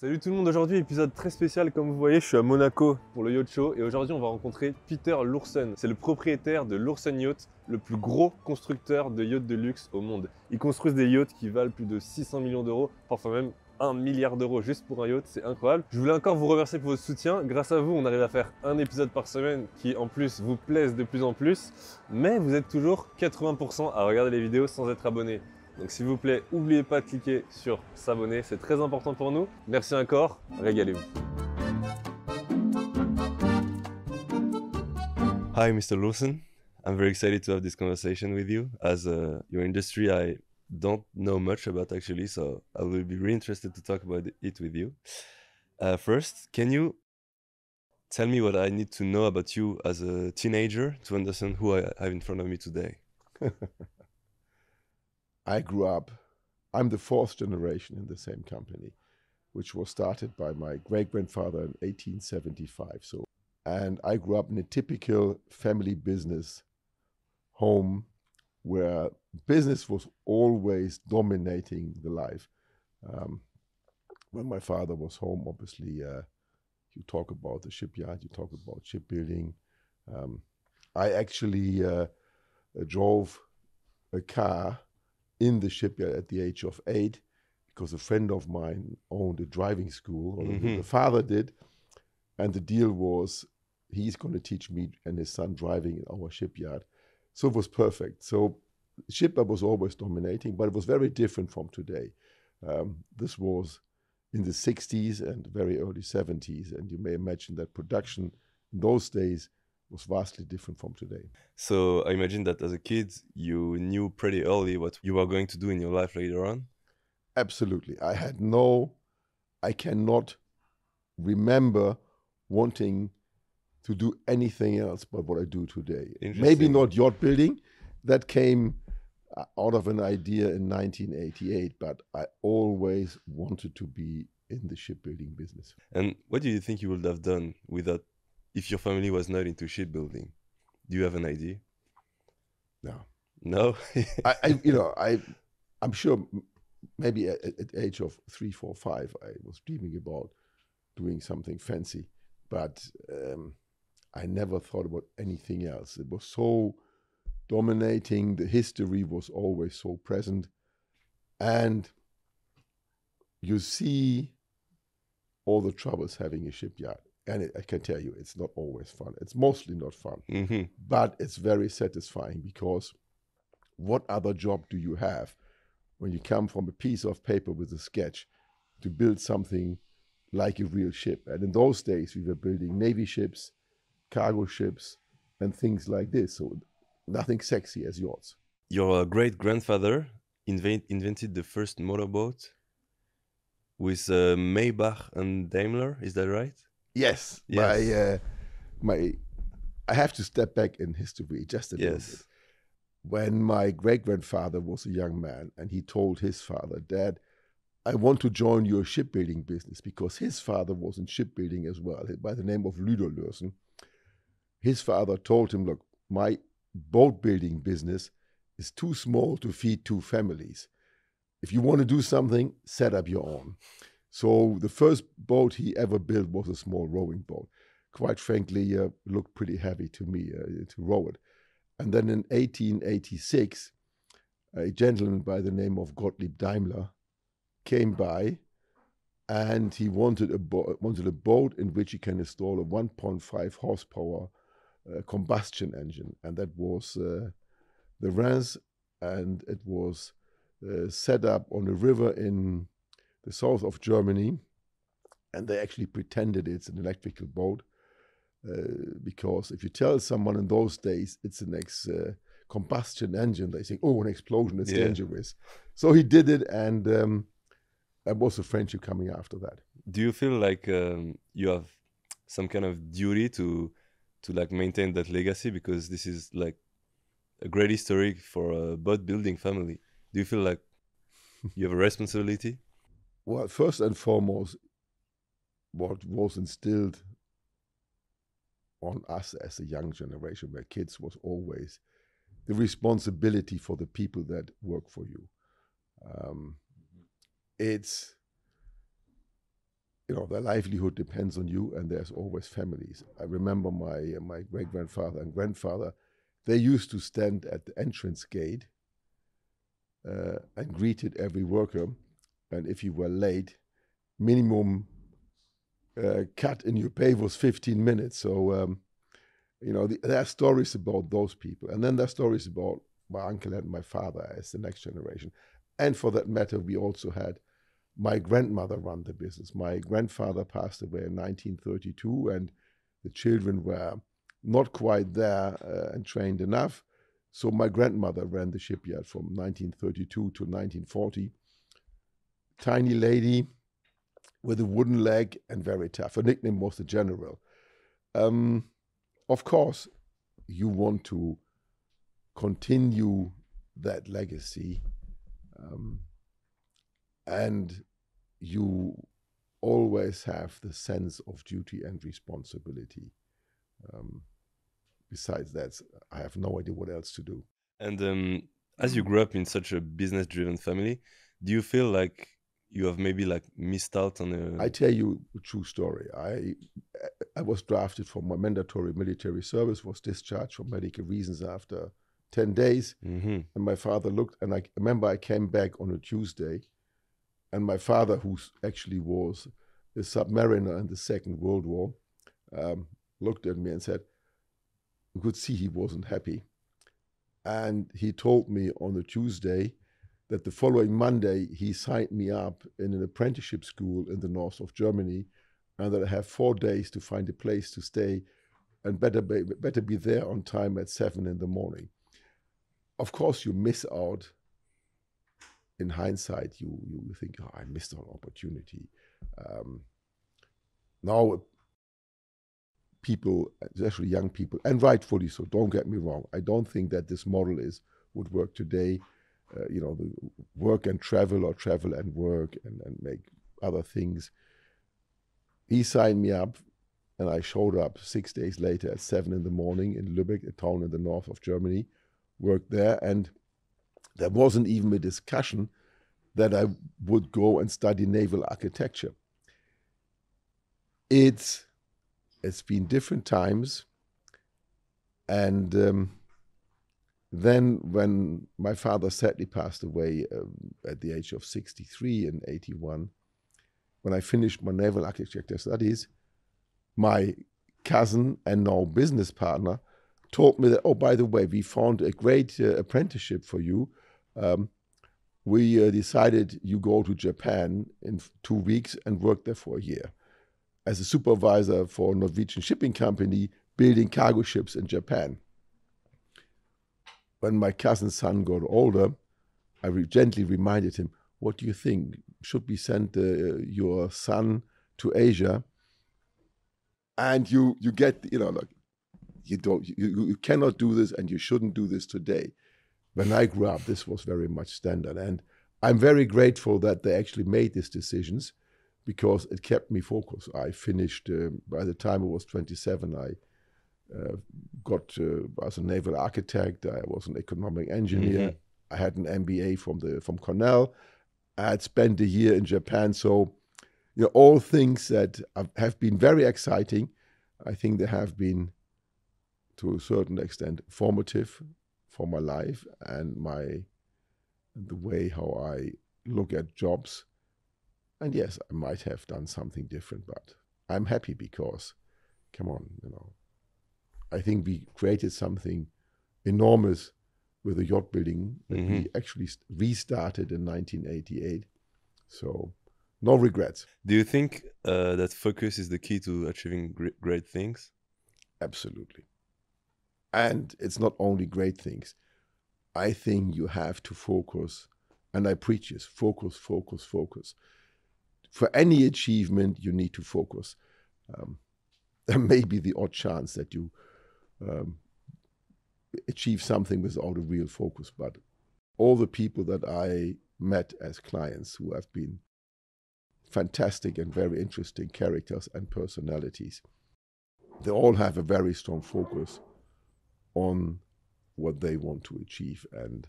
Salut tout le monde, aujourd'hui épisode très spécial, comme vous voyez je suis à Monaco pour le Yacht Show et aujourd'hui on va rencontrer Peter Lursen. C'est le propriétaire de Lursen Yacht, le plus gros constructeur de yachts de luxe au monde. Ils construisent des yachts qui valent plus de 600 millions d'euros, parfois même 1 milliard d'euros juste pour un yacht, c'est incroyable. Je voulais encore vous remercier pour votre soutien, grâce à vous on arrive à faire un épisode par semaine qui en plus vous plaise de plus en plus, mais vous êtes toujours 80% à regarder les vidéos sans être abonné. Donc s'il vous plaît, n'oubliez pas de cliquer sur s'abonner, c'est très important pour nous. Merci encore, régalez-vous. Hi Mr. Lawson, I'm very excited to have this conversation with you. As your industry I don't know much about actually, so I will be really interested to talk about it with you. First, can you tell me what I need to know about you as a teenager to understand who I have in front of me today? I grew up, I'm the fourth generation in the same company, which was started by my great-grandfather in 1875. And I grew up in a typical family business home where business was always dominating the life. When my father was home, obviously, you talk about the shipyard, you talk about shipbuilding. I actually drove a car in the shipyard at the age of 8 because a friend of mine owned a driving school, or the father did, and the deal was he's going to teach me and his son driving in our shipyard. So it was perfect. So shipyard was always dominating, but it was very different from today. This was in the 60s and very early 70s, and you may imagine that production in those days was vastly different from today. So I imagine that as a kid, you knew pretty early what you were going to do in your life later on? Absolutely. I cannot remember wanting to do anything else but what I do today. Maybe not yacht building. That came out of an idea in 1988, but I always wanted to be in the shipbuilding business. And what do you think you would have done without, if your family was not into shipbuilding? Do you have an idea? No. No? I'm sure maybe at the age of 3, 4, 5, I was dreaming about doing something fancy, but I never thought about anything else. It was so dominating. The history was always so present. And you see all the troubles having a shipyard. And I can tell you, it's not always fun. It's mostly not fun, but it's very satisfying, because what other job do you have when you come from a piece of paper with a sketch to build something like a real ship? And in those days, we were building Navy ships, cargo ships, and things like this. So nothing sexy as yachts. Your great-grandfather invented the first motorboat with Maybach and Daimler, is that right? Yes. Yes. I have to step back in history just a little bit. When my great-grandfather was a young man and he told his father, "Dad, I want to join your shipbuilding business," because his father was in shipbuilding as well, by the name of Ludo Lursen. His father told him, "Look, my boat building business is too small to feed 2 families. If you want to do something, set up your own." So the first boat he ever built was a small rowing boat. Quite frankly, looked pretty heavy to me to row it. And then in 1886, a gentleman by the name of Gottlieb Daimler came by, and he wanted a boat in which he can install a 1.5 horsepower combustion engine, and that was the Reims, and it was set up on a river in the south of Germany, and they actually pretended it's an electrical boat, because if you tell someone in those days it's an combustion engine, they think, "Oh, an explosion, it's dangerous." So he did it, and there was a friendship coming after that. Do you feel like you have some kind of duty to like maintain that legacy, because this is like a great history for a boat building family? Do you feel like you have a responsibility? Well, first and foremost, what was instilled on us as a young generation, where kids, was always the responsibility for the people that work for you. It's their livelihood depends on you, and there's always families. I remember my great-grandfather and grandfather, they used to stand at the entrance gate and greeted every worker, and if you were late, minimum cut in your pay was 15 minutes. So, there are stories about those people. And then there are stories about my uncle and my father as the next generation. And for that matter, we also had my grandmother run the business. My grandfather passed away in 1932, and the children were not quite there and trained enough. So my grandmother ran the shipyard from 1932 to 1940. Tiny lady with a wooden leg and very tough. Her nickname was the General. Of course, you want to continue that legacy, and you always have the sense of duty and responsibility. Besides that, I have no idea what else to do. And as you grew up in such a business-driven family, do you feel like you have maybe like missed out on a... I tell you a true story. I was drafted for my mandatory military service, was discharged for medical reasons after 10 days. Mm-hmm. And my father looked, and I remember I came back on a Tuesday, and my father, who actually was a submariner in the Second World War, looked at me and said, you could see he wasn't happy. And he told me on a Tuesday that the following Monday he signed me up in an apprenticeship school in the north of Germany, and that I have 4 days to find a place to stay and better be there on time at 7 in the morning. Of course, you miss out. In hindsight, you think, oh, I missed an opportunity. Now, people, especially young people, and rightfully so, don't get me wrong, I don't think that this model would work today. The work and travel, or travel and work, and make other things. He signed me up, and I showed up 6 days later at 7 in the morning in Lübeck, a town in the north of Germany, worked there, and there wasn't even a discussion that I would go and study naval architecture. It's been different times, and then when my father sadly passed away at the age of 63 in 81, when I finished my naval architecture studies, my cousin and now business partner told me that, oh, by the way, we found a great apprenticeship for you. We decided you go to Japan in 2 weeks and work there for a year as a supervisor for a Norwegian shipping company building cargo ships in Japan. When my cousin's son got older, I gently reminded him, what do you think? Should we send your son to Asia? And you get, like, you cannot do this, and you shouldn't do this today. When I grew up, this was very much standard. And I'm very grateful that they actually made these decisions, because it kept me focused. I finished, by the time I was 27, I got as a naval architect. I was an economic engineer. Mm-hmm. I had an MBA from Cornell. I had spent a year in Japan. So, all things that have been very exciting. I think they have been, to a certain extent, formative for my life and the way how I look at jobs. And yes, I might have done something different, but I'm happy because, come on, I think we created something enormous with the yacht building that mm-hmm. we actually restarted in 1988. So, no regrets. Do you think that focus is the key to achieving great things? Absolutely. And it's not only great things. I think you have to focus, and I preach this, focus, focus, focus. For any achievement, you need to focus. There may be the odd chance that you achieve something without a real focus, but all the people that I met as clients who have been fantastic and very interesting characters and personalities, they all have a very strong focus on what they want to achieve. And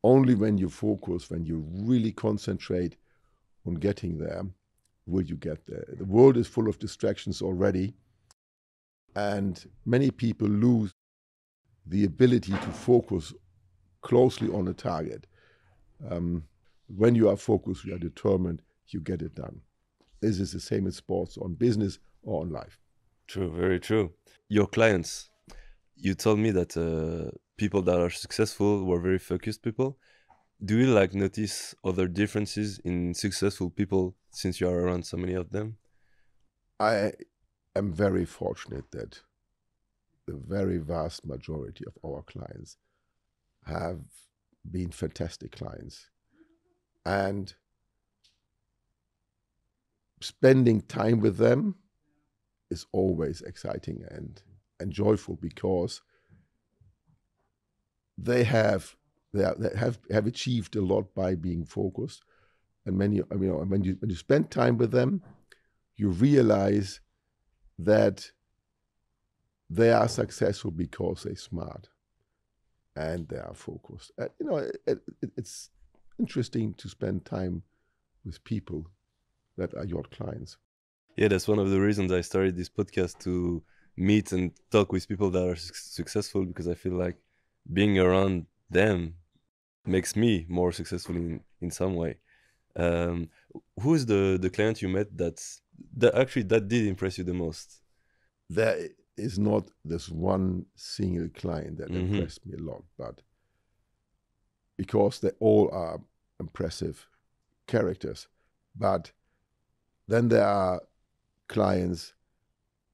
only when you focus, when you really concentrate on getting there, will you get there? The world is full of distractions already, and many people lose the ability to focus closely on a target. When you are focused, you are determined, you get it done. This is the same in sports, on business, or on life. True, very true. Your clients, you told me that people that are successful were very focused people. Do you like notice other differences in successful people since you are around so many of them? I am very fortunate that the very vast majority of our clients have been fantastic clients. And spending time with them is always exciting and joyful, because they have achieved a lot by being focused. And when you spend time with them, you realize that they are successful because they're smart and they are focused. It's interesting to spend time with people that are your clients. Yeah, that's one of the reasons I started this podcast, to meet and talk with people that are successful, because I feel like being around them makes me more successful in some way. Who is the client you met that did impress you the most? There is not this one single client that impressed me a lot, but because they all are impressive characters. But then there are clients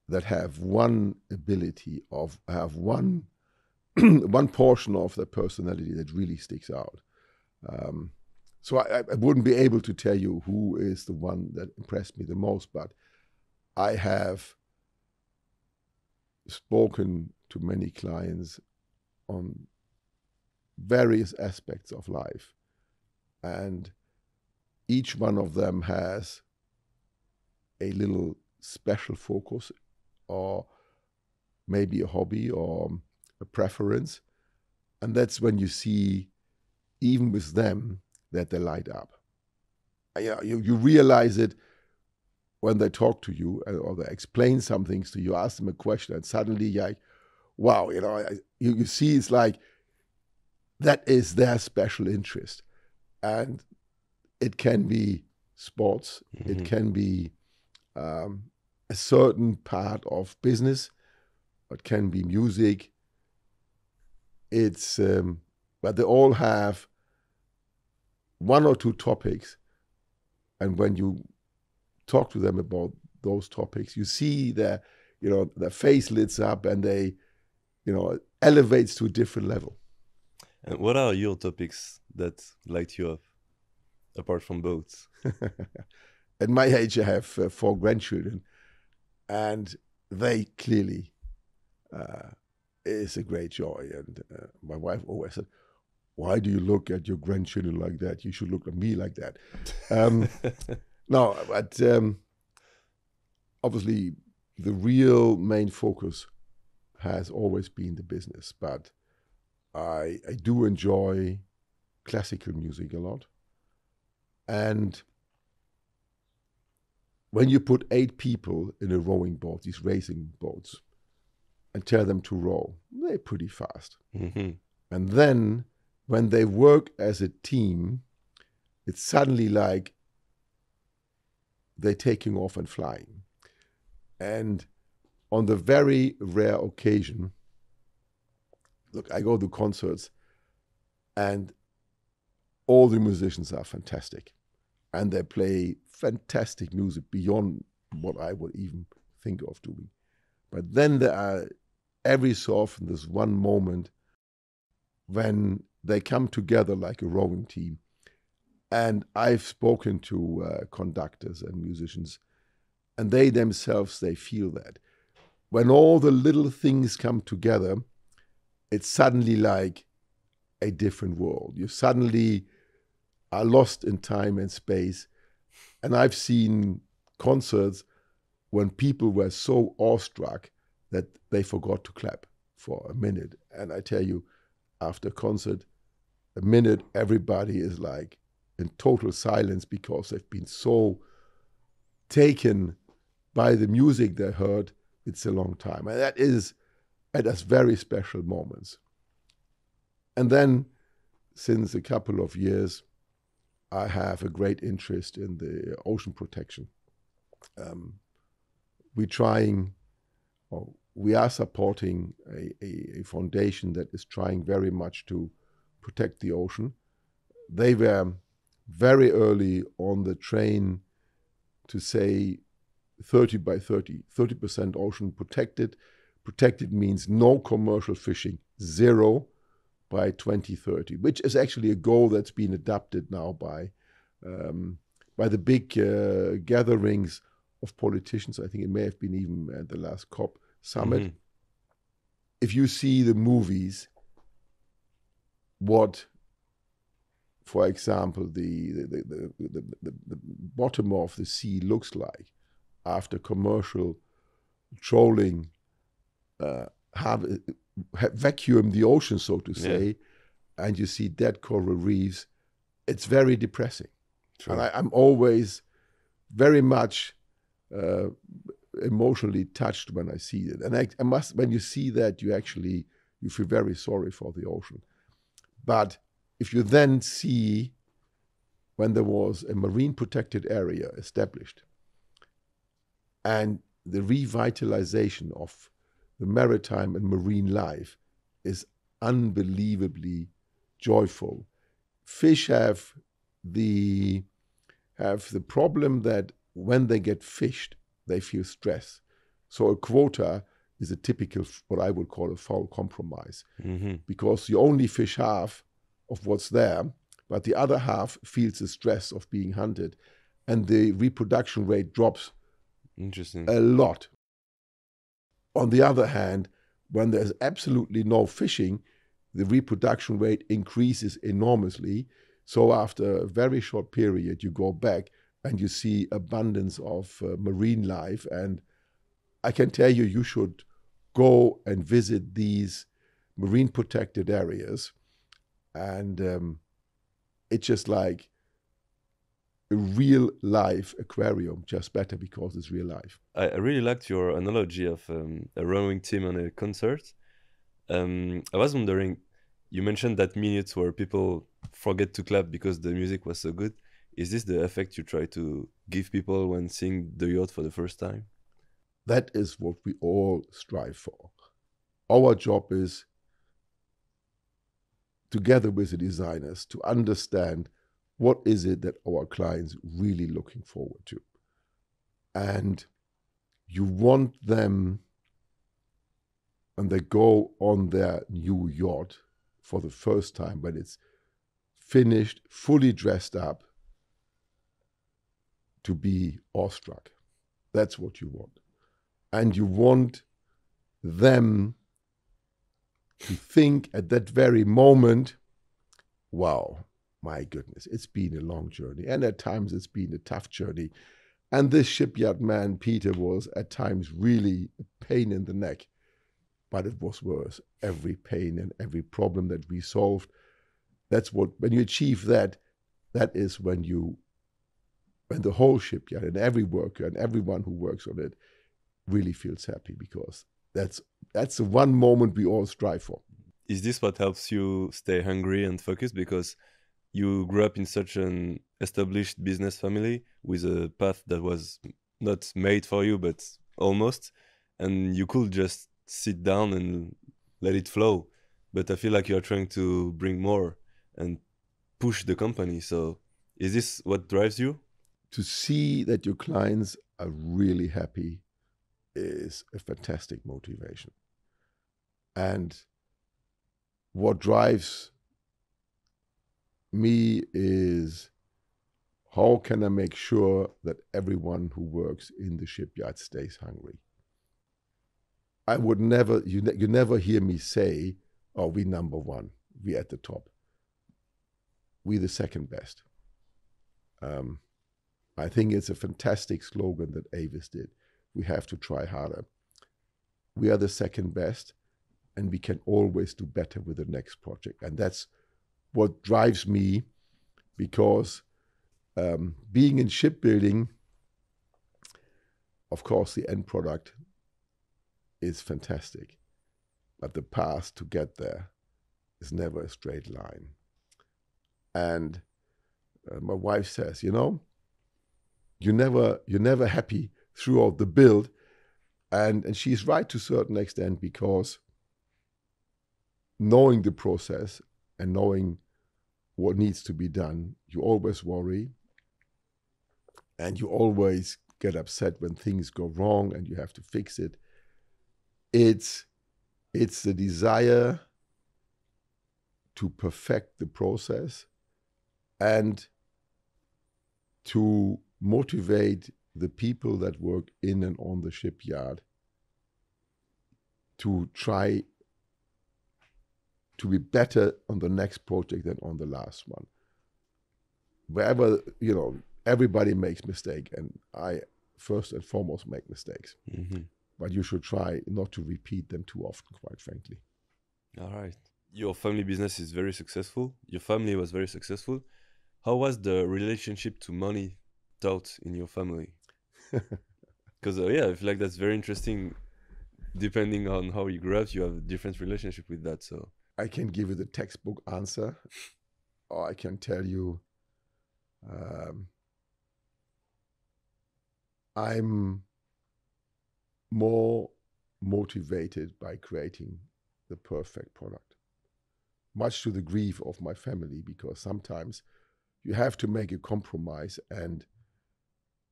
that have one ability have one one portion of their personality that really sticks out. So I wouldn't be able to tell you who is the one that impressed me the most, but I have spoken to many clients on various aspects of life, and each one of them has a little special focus, or maybe a hobby or a preference. And that's when you see, even with them, that they light up. You realize it when they talk to you, or they explain some things to you, ask them a question, and suddenly you're like, wow, you see it's like that is their special interest. And it can be sports, it can be a certain part of business, it can be music. It's but they all have one or two topics, and when you talk to them about those topics, you see their face lights up, and they elevates to a different level. And what are your topics that light you up, apart from boats? At my age, I have 4 grandchildren, and they clearly is a great joy. And my wife always said, "Why do you look at your grandchildren like that? You should look at me like that." No, but obviously the real main focus has always been the business. But I do enjoy classical music a lot. And when you put 8 people in a rowing boat, these racing boats, and tell them to row, they're pretty fast. Mm-hmm. And then when they work as a team, it's suddenly like they're taking off and flying. And on the very rare occasion, look, I go to concerts, and all the musicians are fantastic. And they play fantastic music beyond what I would even think of doing. But then there are every so often this one moment when they come together like a rowing team. And I've spoken to conductors and musicians, and they themselves, they feel that. When all the little things come together, it's suddenly like a different world. You suddenly are lost in time and space. And I've seen concerts when people were so awestruck that they forgot to clap for a minute. And I tell you, after a concert, a minute, everybody is like in total silence, because they've been so taken by the music they heard, it's a long time. And that is at us very special moments. And then, since a couple of years, I have a great interest in the ocean protection. We are supporting a foundation that is trying very much to protect the ocean. They were very early on the train to say 30 by 30, 30% ocean protected. Protected means no commercial fishing, zero by 2030, which is actually a goal that's been adopted now by the big gatherings of politicians. I think it may have been even at the last COP summit. Mm-hmm. If you see the movies, what, for example, the bottom of the sea looks like after commercial trolling vacuum the ocean, so to say, and you see dead coral reefs, it's very depressing. True. And I'm always very much emotionally touched when I see it. And when you see that, you feel very sorry for the ocean. But if you then see when there was a marine protected area established and the revitalization of the maritime and marine life is unbelievably joyful. Fish have the problem that when they get fished, they feel stress. So a quota is a typical, what I would call a foul compromise, because you only fish half of what's there, but the other half feels the stress of being hunted, and the reproduction rate drops a lot. On the other hand, when there's absolutely no fishing, the reproduction rate increases enormously. So after a very short period, you go back and you see abundance of marine life. And I can tell you, you should go and visit these marine protected areas. And it's just like a real life aquarium, just better because it's real life. I really liked your analogy of a rowing team on a concert. I was wondering, you mentioned that minutes where people forget to clap because the music was so good. Is this the effect you try to give people when seeing the yacht for the first time? That is what we all strive for. Our job is, together with the designers, to understand what is it that our clients really looking forward to. And you want them, when they go on their new yacht for the first time, when it's finished, fully dressed up, to be awestruck. That's what you want. And you want them to think at that very moment, wow, my goodness, it's been a long journey. And at times it's been a tough journey. And this shipyard man, Peter, was at times really a pain in the neck. But it was worth every pain and every problem that we solved. That's what, when you achieve that, that is when the whole shipyard and every worker and everyone who works on it really feels happy, because that's the one moment we all strive for. Is this what helps you stay hungry and focused? Because you grew up in such an established business family with a path that was not made for you, but almost, and you could just sit down and let it flow. But I feel like you're trying to bring more and push the company. So is this what drives you? To see that your clients are really happy is a fantastic motivation. And what drives me is, how can I make sure that everyone who works in the shipyard stays hungry? I would never, you never hear me say, oh, we number one, we at the top. We the second best. I think it's a fantastic slogan that Avis did. We have to try harder. We are the second best, and we can always do better with the next project. And that's what drives me, because being in shipbuilding, Of course, the end product is fantastic, but the path to get there is never a straight line. And my wife says, you're never happy throughout the build. And she's right to a certain extent, because knowing the process and knowing what needs to be done, you always worry and you always get upset when things go wrong and you have to fix it. It's the desire to perfect the process and to motivate the people that work in and on the shipyard to try to be better on the next project than on the last one. Wherever, everybody makes mistakes, and I first and foremost make mistakes. Mm-hmm. But you should try not to repeat them too often, quite frankly. All right. Your family business is very successful. Your family was very successful. How was the relationship to money taught in your family? Because I feel like that's very interesting. Depending on how you grew up, you have a different relationship with that. So I can give you the textbook answer, or I can tell you I'm more motivated by creating the perfect product, much to the grief of my family, because sometimes you have to make a compromise and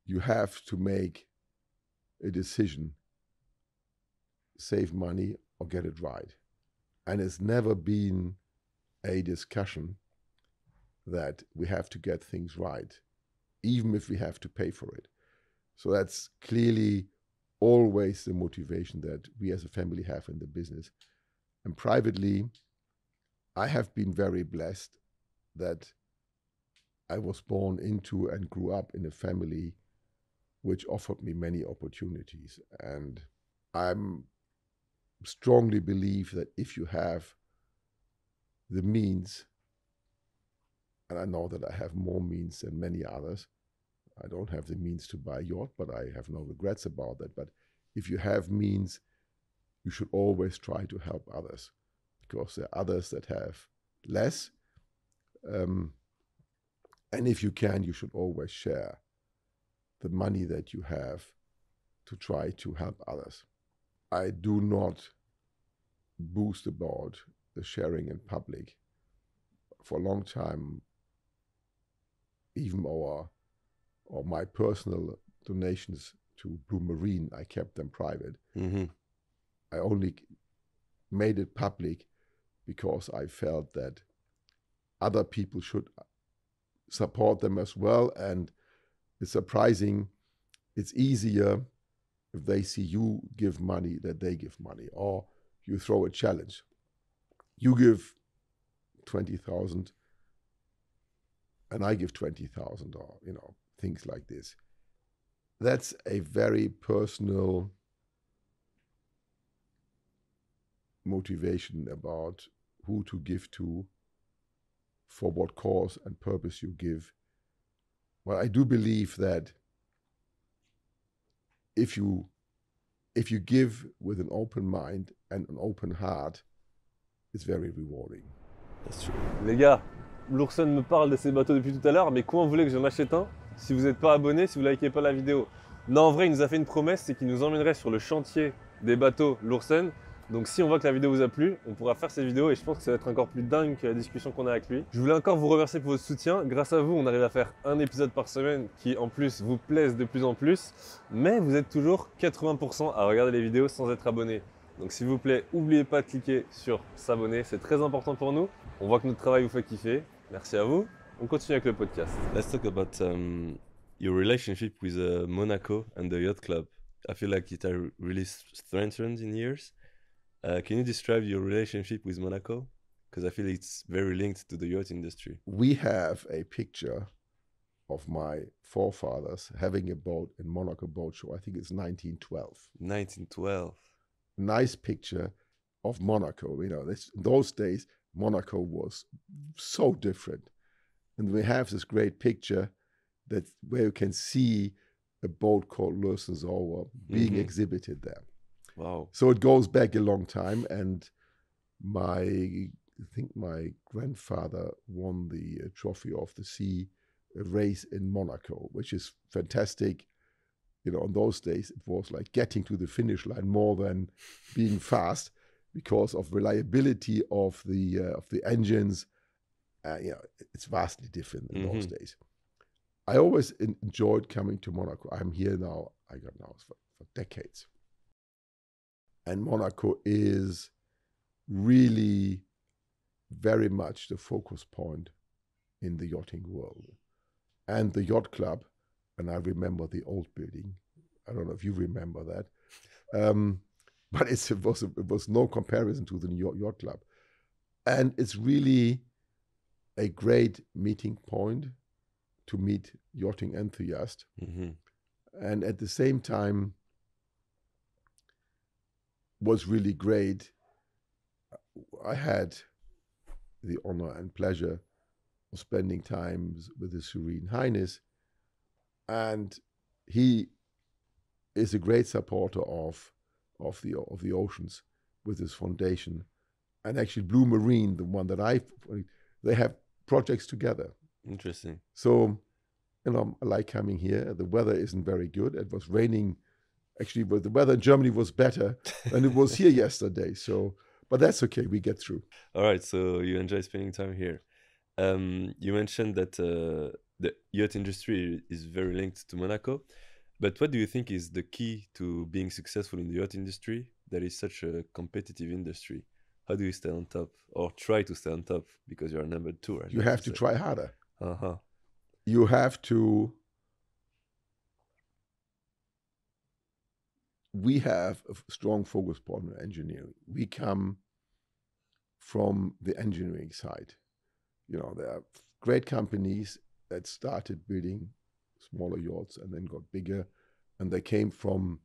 you have to make a decision, save money or get it right. And it's never been a discussion that we have to get things right, even if we have to pay for it. So that's clearly always the motivation that we as a family have in the business. And privately, I have been very blessed that I was born into and grew up in a family which offered me many opportunities. And I strongly believe that if you have the means, and I know that I have more means than many others, I don't have the means to buy a yacht, but I have no regrets about that. But if you have means, you should always try to help others, because there are others that have less. And if you can, you should always share the money that you have to try to help others. I do not boast about the sharing in public. For a long time, even my personal donations to Blue Marine, I kept them private. mm-hmm. I only made it public because I felt that other people should support them as well. And it's surprising, it's easier if they see you give money that they give money, or you throw a challenge. You give 20,000 and I give 20,000, or things like this. That's a very personal motivation about who to give to, for what cause and purpose you give. Well, I do believe that if you give with an open mind and an open heart, it's very rewarding. That's true. Les gars, l'Ourson me parle de ces bateaux depuis tout à l'heure, mais comment vous voulez que j'en achète un si vous n'êtes pas abonné, si vous ne likez pas la vidéo? Non, en vrai, il nous a fait une promesse, c'est qu'il nous emmènerait sur le chantier des bateaux l'Ourson. Donc si on voit que la vidéo vous a plu, on pourra faire cette vidéo et je pense que ça va être encore plus dingue que la discussion qu'on a avec lui. Je voulais encore vous remercier pour votre soutien. Grâce à vous, on arrive à faire un épisode par semaine qui en plus vous plaise de plus en plus. Mais vous êtes toujours 80% à regarder les vidéos sans être abonné. Donc s'il vous plaît, n'oubliez pas de cliquer sur s'abonner, c'est très important pour nous. On voit que notre travail vous fait kiffer. Merci à vous. On continue avec le podcast. Let's talk about your relationship with Monaco and the yacht club. I feel like it has really strengthened in years. Can you describe your relationship with Monaco? Because I feel it's very linked to the yacht industry. We have a picture of my forefathers having a boat in Monaco Boat Show. I think it's 1912. 1912. Nice picture of Monaco. In those days, Monaco was so different. And we have this great picture where you can see a boat called Lursenzower being exhibited there. Wow. So it goes back a long time, and I think my grandfather won the Trophy of the Sea race in Monaco, which is fantastic. You know, in those days, it was like getting to the finish line more than being fast because of reliability of the engines. You know, it's vastly different in those days. I always enjoyed coming to Monaco. I'm here now, I got now for decades. And Monaco is really very much the focus point in the yachting world. And the yacht club, and I remember the old building. I don't know if you remember that. But it was no comparison to the New York Yacht Club. And it's really a great meeting point to meet yachting enthusiasts. And at the same time, was really great. I had the honor and pleasure of spending time with His Serene Highness, and he is a great supporter of the oceans with his foundation, and actually Blue Marine, the one that they have projects together. Interesting. So, you know, I like coming here. The weather isn't very good. It was raining. Actually, but the weather in Germany was better than it was here yesterday. So, but that's okay. We get through. All right. So you enjoy spending time here. You mentioned that the yacht industry is very linked to Monaco. But what do you think is the key to being successful in the yacht industry that is such a competitive industry? How do you stay on top or try to stay on top because you're number 2? You have to try harder. Uh-huh. You have to. We have a strong focus point on engineering. We come from the engineering side. You know, there are great companies that started building smaller yachts and then got bigger, and they came from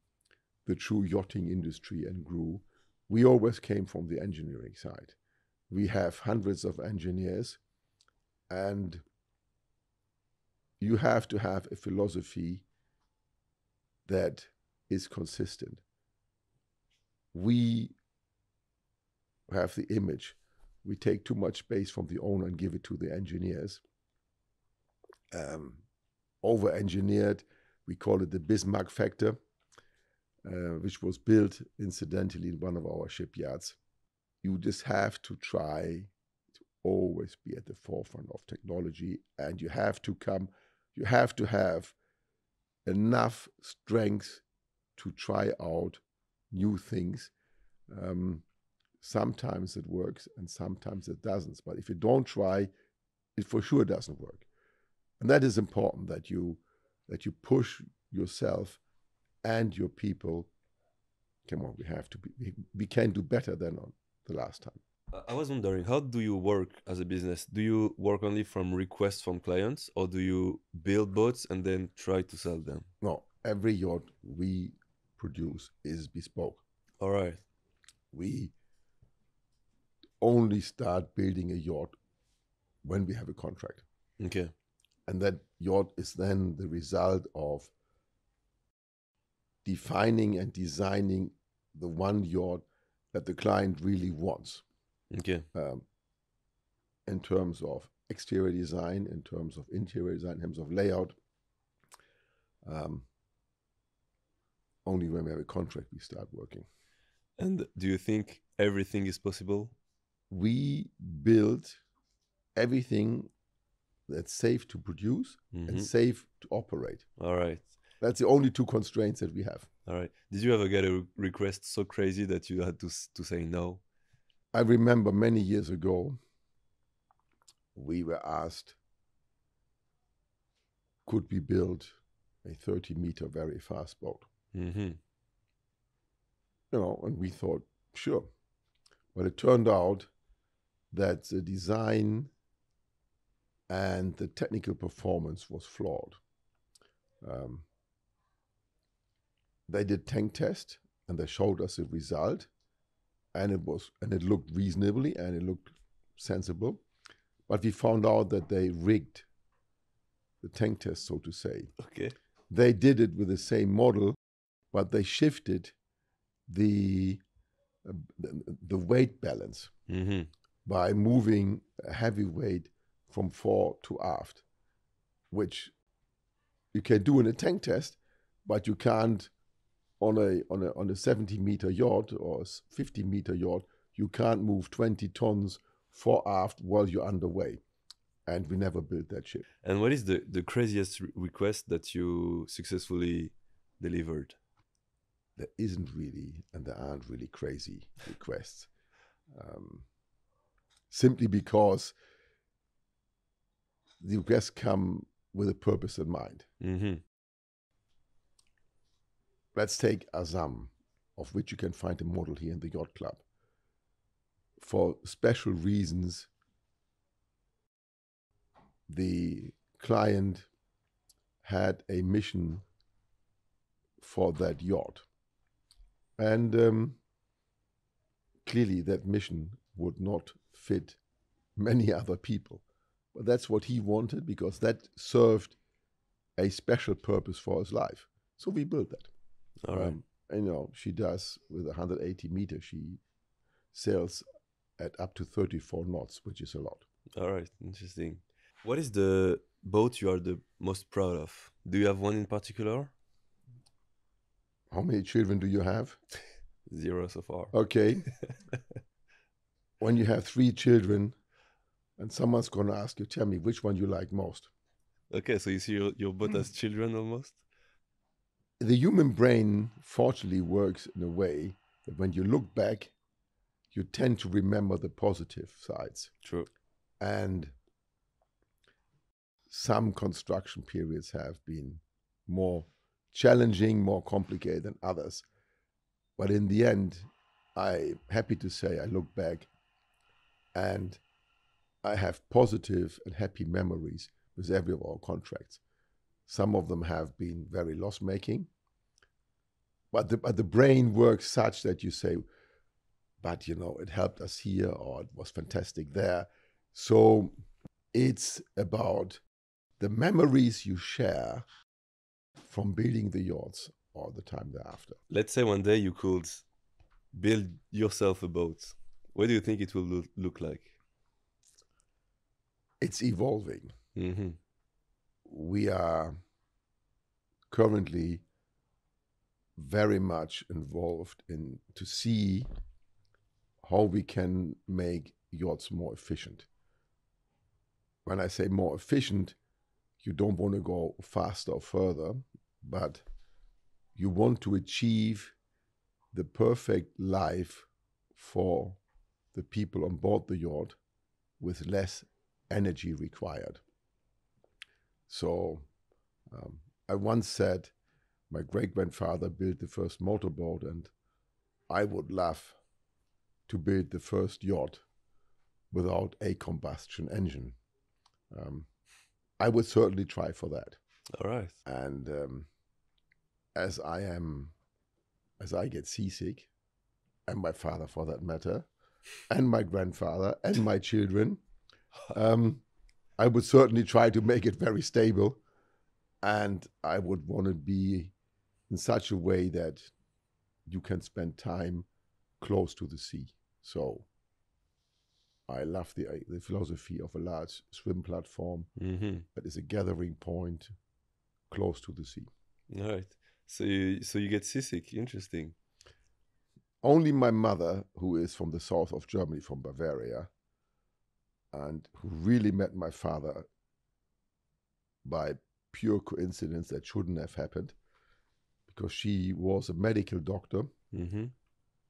the true yachting industry and grew. We always came from the engineering side. We have hundreds of engineers, and you have to have a philosophy that is consistent. We have the image. We take too much space from the owner and give it to the engineers. Over-engineered, we call it the Bismarck factor, which was built incidentally in one of our shipyards. You just have to try to always be at the forefront of technology, and you have to have enough strength to try out new things. Sometimes it works and sometimes it doesn't. But if you don't try, it for sure doesn't work. And that is important, that you push yourself and your people. Come on, we can do better than on the last time. I was wondering, how do you work as a business? Do you work only from requests from clients, or do you build boats and then try to sell them? No, every yacht we produce is bespoke. All right. We only start building a yacht when we have a contract. Okay. And that yacht is then the result of defining and designing the one yacht that the client really wants. Okay. In terms of exterior design, in terms of interior design, in terms of layout. Only when we have a contract we start working. And do you think everything is possible? We build everything that's safe to produce and safe to operate. All right. That's the only two constraints that we have. All right. Did you ever get a request so crazy that you had to say no? I remember many years ago, we were asked, could we build a 30-meter very fast boat? You know, and we thought, sure. But it turned out that the design and the technical performance was flawed. They did tank test and they showed us the result, and it looked reasonably and it looked sensible, but we found out that they rigged the tank test, so to say. Okay. they did it with the same model, but they shifted the weight balance by moving a heavy weight from fore to aft, which you can do in a tank test, but you can't on a 70-meter yacht or 50-meter yacht. You can't move 20 tons fore aft while you're underway. And we never built that ship. And what is the craziest request that you successfully delivered? There isn't really, and there aren't really crazy requests. Simply because the requests come with a purpose in mind. Let's take Azam, of which you can find a model here in the Yacht Club. For special reasons, the client had a mission for that yacht. And clearly that mission would not fit many other people. But that's what he wanted, because that served a special purpose for his life. So we built that. All right. And, you know, she does with 180 meters, she sails at up to 34 knots, which is a lot. All right, interesting. What is the boat you are the most proud of? Do you have one in particular? How many children do you have? 0 so far. Okay. When you have 3 children and someone's going to ask you, tell me which one you like most. Okay, so you see your boat as children almost? The human brain, fortunately, works in a way that when you look back, you tend to remember the positive sides. True. And some construction periods have been more challenging, more complicated than others. But in the end, I'm happy to say I look back and I have positive and happy memories with every of our contracts. Some of them have been very loss-making, but the brain works such that you say, but you know, it helped us here, or it was fantastic there. So it's about the memories you share from building the yachts or the time thereafter. Let's say one day you could build yourself a boat. What do you think it will look like? It's evolving. We are currently very much involved in to see how we can make yachts more efficient. When I say more efficient, you don't want to go faster or further, but you want to achieve the perfect life for the people on board the yacht with less energy required. So I once said my great-grandfather built the first motorboat, and I would love to build the first yacht without a combustion engine. I would certainly try for that. All right. And as I get seasick, and my father for that matter, and my grandfather, and my children, I would certainly try to make it very stable. And I would want to be in such a way that you can spend time close to the sea. So I love the philosophy of a large swim platform that is a gathering point close to the sea. All right. So you get seasick. Interesting. Only my mother, who is from the south of Germany, from Bavaria, and who really met my father by pure coincidence that shouldn't have happened, because she was a medical doctor. And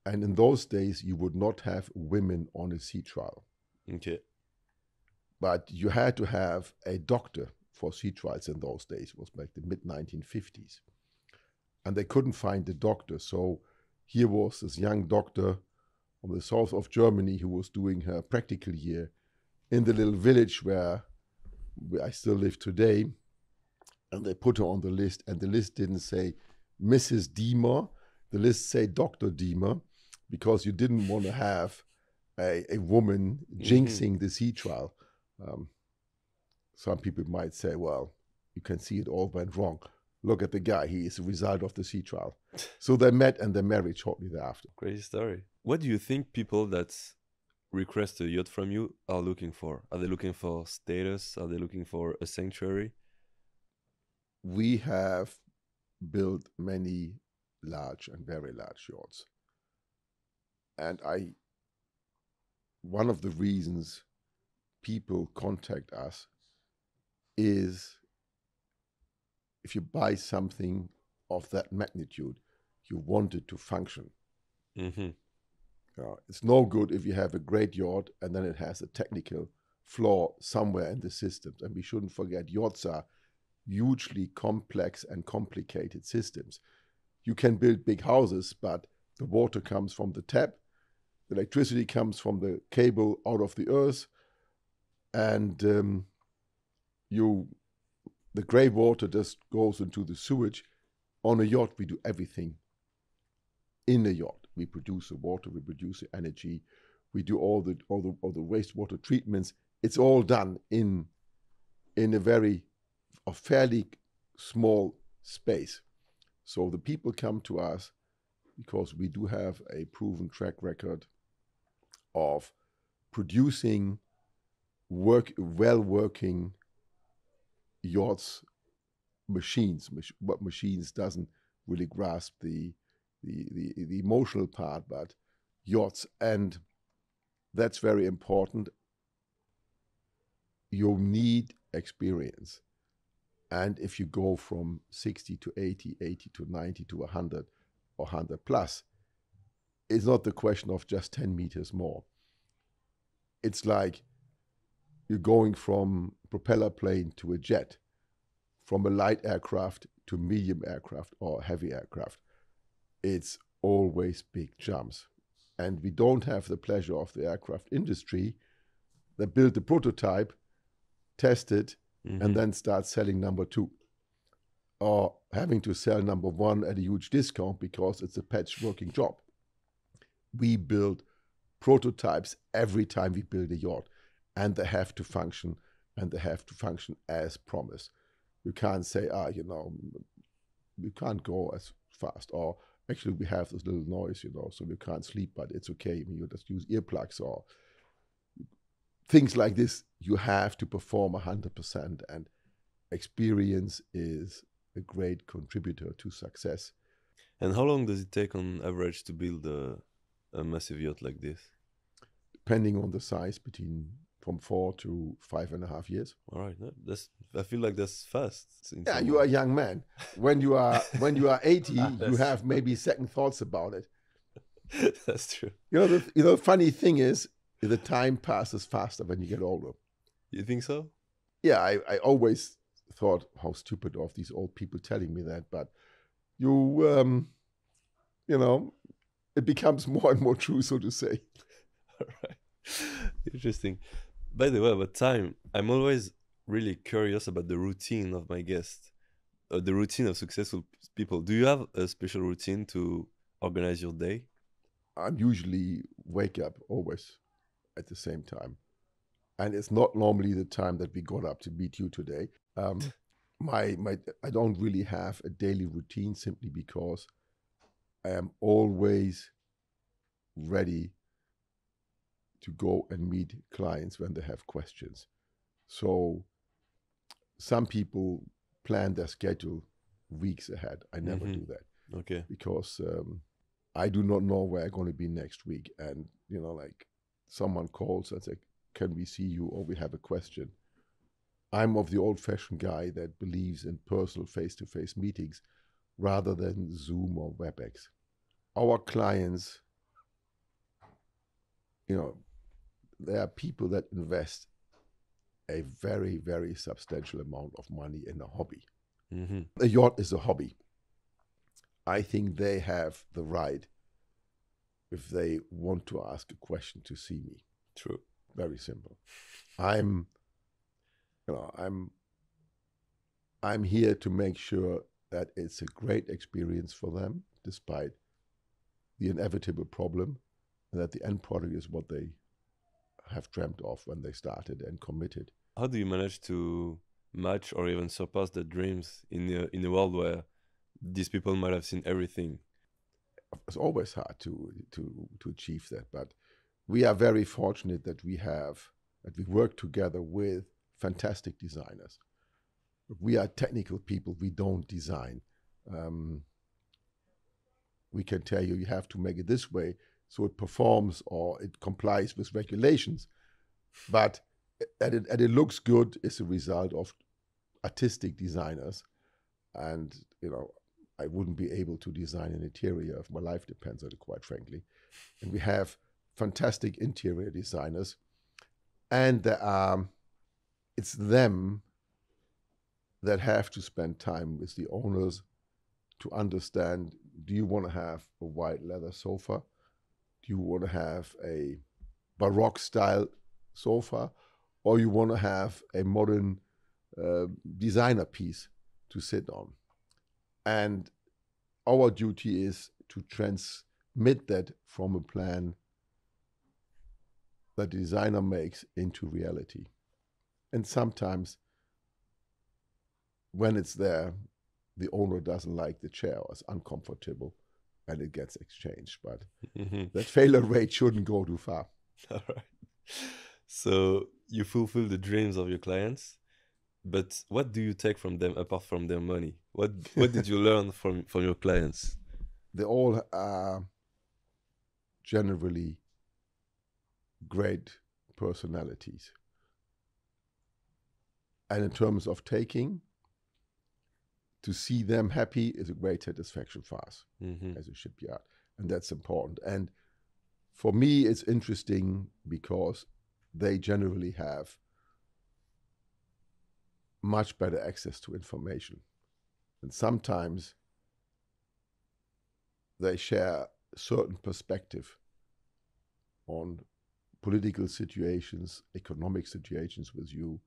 in those days, you would not have women on a sea trial. Okay. But you had to have a doctor for sea trials in those days. It was like the mid-1950s. And they couldn't find a doctor. So here was this young doctor from the south of Germany who was doing her practical year in the little village where I still live today. And they put her on the list. And the list didn't say Mrs. Diemer. The list said Dr. Diemer, because you didn't want to have a woman jinxing the sea trial. Some people might say, well, you can see it all went wrong. look at the guy, he is the result of the sea trial. So they met and they married shortly thereafter. Crazy story. What do you think people that request a yacht from you are looking for? Are they looking for status? Are they looking for a sanctuary? We have built many large and very large yachts. And one of the reasons people contact us is if you buy something of that magnitude, you want it to function. Mm-hmm. It's no good if you have a great yacht and then it has a technical flaw somewhere in the systems. And we shouldn't forget, yachts are hugely complex and complicated systems. You can build big houses, but the water comes from the tap, the electricity comes from the cable out of the earth, and the gray water just goes into the sewage. On a yacht, we do everything in a yacht. We produce the water, we produce the energy, we do all the wastewater treatments. It's all done in a fairly small space. So the people come to us because we do have a proven track record of producing well-working yachts, machines. What machines doesn't really grasp the emotional part, but yachts, and that's very important. You need experience, and if you go from 60 to 80, 80 to 90 to 100 or 100 plus, it's not the question of just 10 meters more. It's like you're going from propeller plane to a jet, from a light aircraft to medium aircraft or heavy aircraft. It's always big jumps. And we don't have the pleasure of the aircraft industry that build the prototype, test it, and then start selling number 2. Or having to sell number 1 at a huge discount because it's a patchworking job. We build prototypes every time we build a yacht, and they have to function, and they have to function as promised. You can't say, we can't go as fast, or actually we have this little noise, so we can't sleep, but it's okay. You just use earplugs or things like this. You have to perform 100%, and experience is a great contributor to success. And how long does it take on average to build a massive yacht like this? Depending on the size, from 4 to 5.5 years. All right, I feel like that's fast. Yeah, you are a young man. When you are 80, you have maybe second thoughts about it. That's true. The funny thing is, the time passes faster when you get older. You think so? Yeah, I always thought how stupid of these old people telling me that, but it becomes more and more true, so to say. All right. Interesting. By the way, about time, I'm always really curious about the routine of my guests, the routine of successful people. Do you have a special routine to organize your day? I usually wake up always at the same time. And it's not normally the time that we got up to meet you today. I don't really have a daily routine simply because I am always ready to go and meet clients when they have questions. So some people plan their schedule weeks ahead. I never do that. Okay. Because I do not know where I'm going to be next week. And, like someone calls and says, can we see you, or we have a question. I'm of the old-fashioned guy that believes in personal face-to-face meetings rather than Zoom or WebEx. Our clients, there are people that invest a very, very substantial amount of money in a hobby. A yacht is a hobby. I think they have the right, if they want to ask a question, to see me. True. Very simple. I'm here to make sure that it's a great experience for them, despite the inevitable problem, and that the end product is what they have dreamt of when they started and committed. How do you manage to match or even surpass the dreams in a world where these people might have seen everything? It's always hard to achieve that, but we are very fortunate that we work together with fantastic designers. We are technical people. We don't design. We can tell you, you have to make it this way so it performs or it complies with regulations. But that it looks good is a result of artistic designers. And, I wouldn't be able to design an interior if my life depends on it, quite frankly. And we have fantastic interior designers. And it's them that have to spend time with the owners to understand, do you want to have a white leather sofa? Do you want to have a Baroque style sofa? Or you want to have a modern designer piece to sit on? And our duty is to transmit that from a plan that the designer makes into reality. And sometimes when it's there, the owner doesn't like the chair or it's uncomfortable and it gets exchanged. But that failure rate shouldn't go too far. All right. So you fulfill the dreams of your clients, but what do you take from them apart from their money? What did you learn from your clients? They all are generally great personalities. And in terms of taking, to see them happy is a great satisfaction for us as a shipyard. And that's important. And for me, it's interesting because they generally have much better access to information. And sometimes they share a certain perspective on political situations, economic situations with you.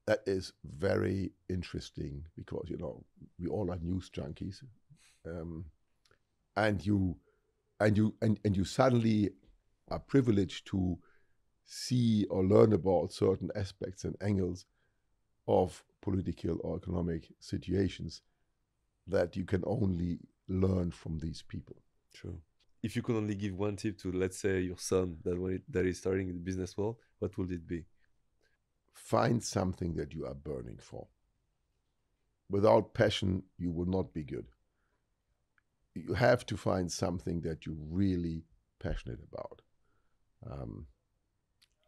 That is very interesting because, we all are news junkies. And you suddenly are privileged to see or learn about certain aspects and angles of political or economic situations that you can only learn from these people. True. If you could only give one tip to, let's say, your son that is starting in the business world, what would it be? Find something that you are burning for. Without passion, you will not be good. You have to find something that you're really passionate about.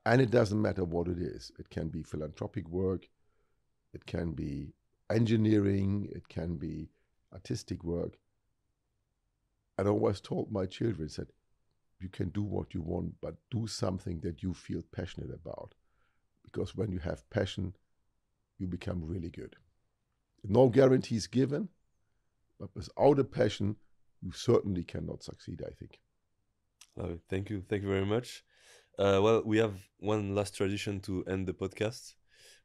And it doesn't matter what it is. It can be philanthropic work. It can be engineering. It can be artistic work. I always told my children, said, you can do what you want, but do something that you feel passionate about. Because when you have passion, you become really good. No guarantees given, but without a passion, you certainly cannot succeed, I think. Thank you. Thank you very much. Well, we have one last tradition to end the podcast.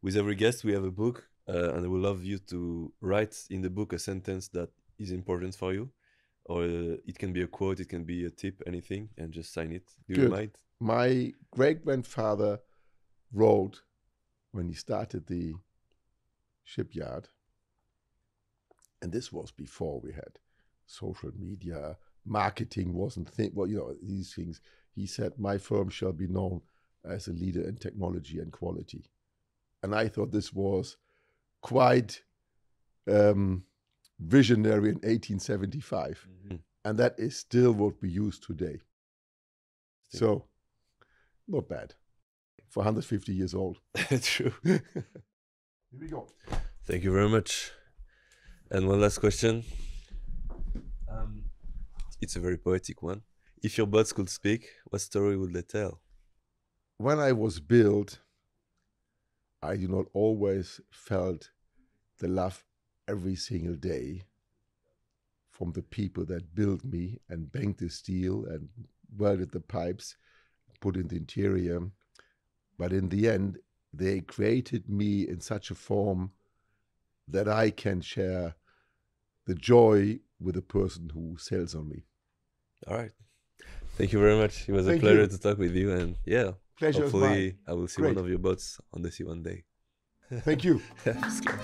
With every guest, we have a book, and I would love you to write in the book a sentence that is important for you. Or it can be a quote, it can be a tip, anything, and just sign it. Do you mind? My great-grandfather wrote, when he started the shipyard, and this was before we had social media, marketing wasn't these things. He said, my firm shall be known as a leader in technology and quality. And I thought this was quite visionary in 1875. And that is still what we use today. So, not bad. For 150 years old. True. Here we go. Thank you very much. And one last question. It's a very poetic one. If your bots could speak, what story would they tell? When I was built, I do not always felt the love every single day from the people that built me and banked the steel and welded the pipes, put in the interior. But in the end, they created me in such a form that I can share the joy with the person who sells on me. All right. Thank you very much. It was a pleasure to talk with you. And yeah, pleasure hopefully I will see one of your boats on the sea one day. Thank you. Let's go.